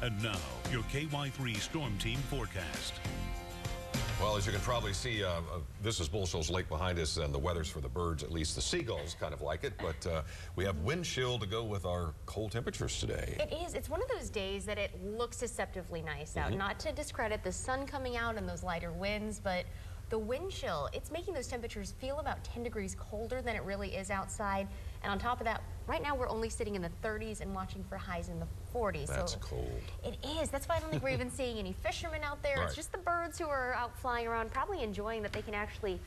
And now, your KY3 Storm Team forecast. Well, as you can probably see, this is Bull Shoals Lake behind us, and the weather's for the birds, at least the seagulls kind of like it. But we have wind chill to go with our cold temperatures today. It is. It's one of those days that it looks deceptively nice out. Not to discredit the sun coming out and those lighter winds, but the wind chill, it's making those temperatures feel about 10 degrees colder than it really is outside. And on top of that, right now we're only sitting in the 30s and watching for highs in the 40s. That's so cold. It is. That's why I don't think we're even seeing any fishermen out there. Right. It's just the birds who are out flying around, probably enjoying that they can actually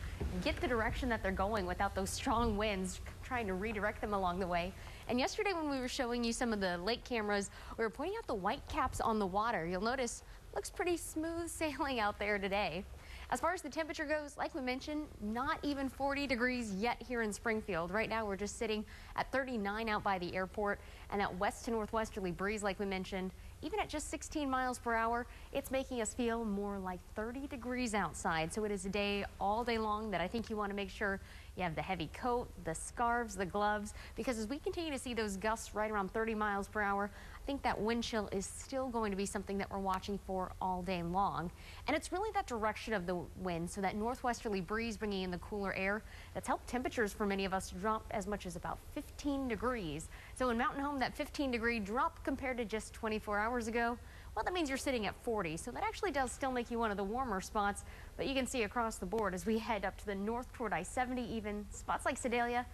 get the direction that they're going without those strong winds trying to redirect them along the way. And yesterday when we were showing you some of the lake cameras, we were pointing out the white caps on the water. You'll notice it looks pretty smooth sailing out there today. As far as the temperature goes, like we mentioned, not even 40 degrees yet here in Springfield. Right now, we're just sitting at 39 out by the airport, and that west to northwesterly breeze, like we mentioned, even at just 16 miles per hour, it's making us feel more like 30 degrees outside. So it is a day all day long that I think you want to make sure you have the heavy coat, the scarves, the gloves, because as we continue to see those gusts right around 30 miles per hour, I think that wind chill is still going to be something that we're watching for all day long. And it's really that direction of the wind, so that northwesterly breeze bringing in the cooler air, that's helped temperatures for many of us drop as much as about 15 degrees. So in Mountain Home, that 15-degree drop compared to just 24 hours ago, well, that means you're sitting at 40. So that actually does still make you one of the warmer spots, but you can see across the board as we head up to the north toward I-70, even spots like Sedalia,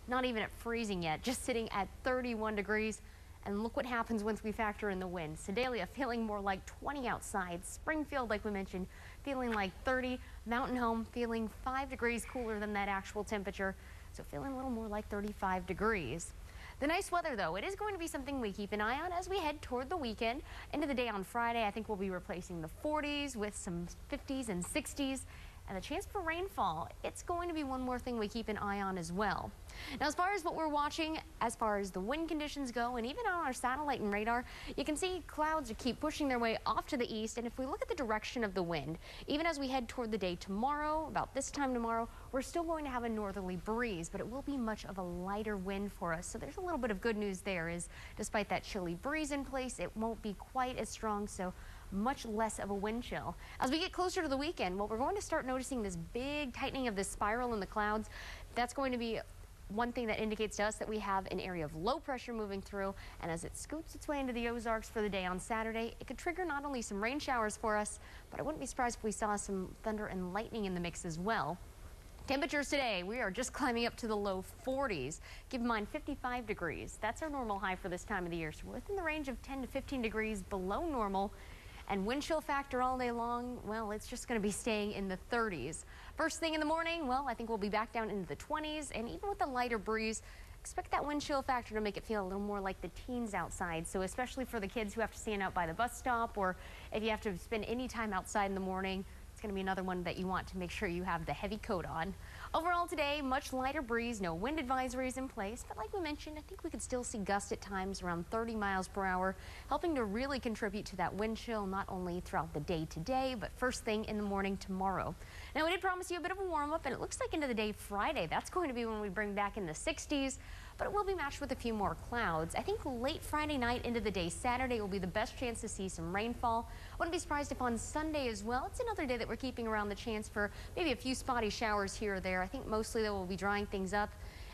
not even at freezing yet, just sitting at 31 degrees. And look what happens once we factor in the wind. Sedalia feeling more like 20 outside. Springfield, like we mentioned, feeling like 30. Mountain Home feeling 5 degrees cooler than that actual temperature. So feeling a little more like 35 degrees. The nice weather, though, it is going to be something we keep an eye on as we head toward the weekend. Into the day on Friday, I think we'll be replacing the 40s with some 50s and 60s. And the chance for rainfall, it's going to be one more thing we keep an eye on as well. Now, as far as what we're watching, as far as the wind conditions go, and even on our satellite and radar, you can see clouds keep pushing their way off to the east. And if we look at the direction of the wind, even as we head toward the day tomorrow, about this time tomorrow, we're still going to have a northerly breeze, but it will be much of a lighter wind for us. So there's a little bit of good news there, is despite that chilly breeze in place, it won't be quite as strong, so much less of a wind chill. As we get closer to the weekend, well, we're going to start noticing this big tightening of this spiral in the clouds. That's going to be one thing that indicates to us that we have an area of low pressure moving through, and as it scoots its way into the Ozarks for the day on Saturday, it could trigger not only some rain showers for us, but I wouldn't be surprised if we saw some thunder and lightning in the mix as well. Temperatures today, we are just climbing up to the low 40s. Keep in mind 55 degrees. That's our normal high for this time of the year, so we're within the range of 10 to 15 degrees below normal. And wind chill factor all day long, well, it's just going to be staying in the 30s. First thing in the morning, well, I think we'll be back down into the 20s, and even with the lighter breeze, expect that wind chill factor to make it feel a little more like the teens outside. So especially for the kids who have to stand out by the bus stop, or if you have to spend any time outside in the morning, it's going to be another one that you want to make sure you have the heavy coat on. Overall today, much lighter breeze, no wind advisories in place, but like we mentioned, I think we could still see gusts at times around 30 miles per hour, helping to really contribute to that wind chill, not only throughout the day today, but first thing in the morning tomorrow. Now, we did promise you a bit of a warm up, and it looks like into the day Friday, that's going to be when we bring back in the 60s, but it will be matched with a few more clouds. I think late Friday night into the day Saturday will be the best chance to see some rainfall. Wouldn't be surprised if on Sunday as well. It's another day that we're keeping around the chance for maybe a few spotty showers here or there. I think mostly though we'll be drying things up.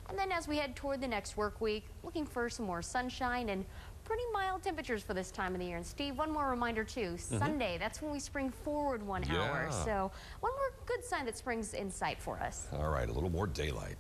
And then as we head toward the next work week, looking for some more sunshine and pretty mild temperatures for this time of the year. And Steve, one more reminder too, Sunday, that's when we spring forward 1 hour. So one more good sign that spring's in sight for us. All right, a little more daylight.